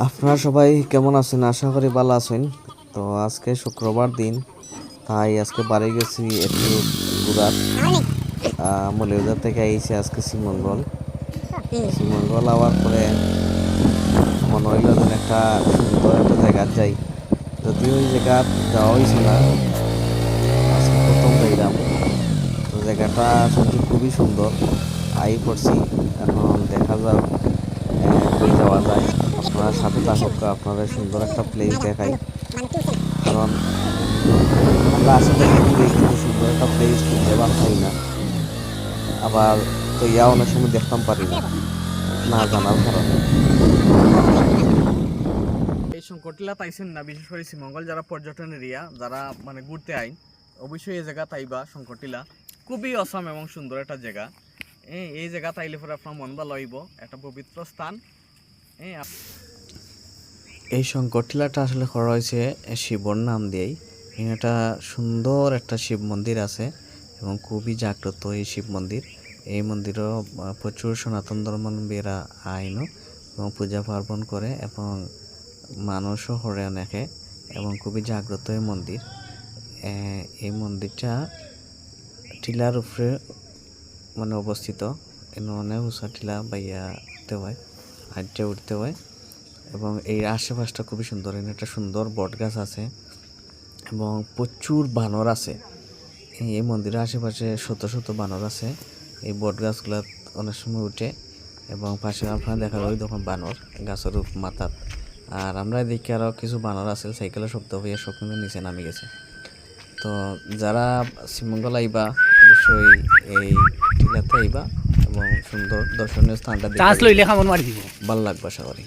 আপনারা সবাই কেমন আছেন? আশা করি ভালো আছেন। তো আজকে শুক্রবার দিন, তাই আজকে বাড়ি গেছি একটু ঘুরার। মলিবাজার থেকে আইছি আজকে শ্রীমঙ্গল। শ্রীমঙ্গল আওয়ার পরে মনে হইল যেন একটা সুন্দর একটা জায়গা যাই, যদিও ওই জায়গা যাওয়া হয়েছে না, আজকে প্রথম যাইলাম। তো জায়গাটা শুনছি খুবই সুন্দর, আই পড়ছি। এখন দেখা যাক কই যাওয়া যায়। আপনার সাথে থাকুক, আপনাদের সুন্দর একটা প্লেস দেখাই। কারণ আমরা আশেপাশে ঘুরে কিন্তু সুন্দর একটা প্লেস খুঁজে পাই না, আবার তো ইয়া অনেক সময় দেখতাম পারি না, না জানার কারণে। এই শঙ্করটিলা তাইছেন না, বিশেষ করে শ্রীমঙ্গল যারা পর্যটন এরিয়া, যারা মানে ঘুরতে আইন, অবশ্যই এই জায়গা তাইবা। শঙ্করটিলা খুবই অসম এবং সুন্দর একটা জায়গা। এই জায়গা তাইলে পরে আপনার মন ভালো হইব, একটা পবিত্র স্থান। এই শঙ্করটিলাটা আসলে করা হয়েছে শিবর নাম দিয়েই। এখানে একটা সুন্দর একটা শিব মন্দির আছে এবং খুবই জাগ্রত এই শিব মন্দির। এই মন্দিরও প্রচুর সনাতন ধর্মাবলম্বীরা আইনও এবং পূজা পার্বণ করে এবং মানুষও হরে অনেকে, এবং খুবই জাগ্রত এই মন্দির। এই মন্দিরটা টিলার উপরে মানে অবস্থিত। এখানে অনেক উঁচা টিলা বাইয়া উঠতে হয়, হাইটে উঠতে হয়, এবং এই আশেপাশটা খুবই সুন্দর। এখানে একটা সুন্দর বট গাছ আছে এবং প্রচুর বানর আছে। এই মন্দিরের আশেপাশে শত শত বানর আছে। এই বট গাছগুলো অনেক সময় উঠে এবং পাশে আপনারা দেখা যায় তখন বানর গাছের মাথাত। আর আমরা এদিকে আরও কিছু বানর আছে, সাইকেলের শব্দ হয়ে সব কিন্তু নিচে নামে গেছে। তো যারা শ্রীমঙ্গল আইবা অবশ্যই এই টিলাতে আইবা এবং সুন্দর দর্শনীয় স্থানটা দেখে ভালো লাগবে আশা করি।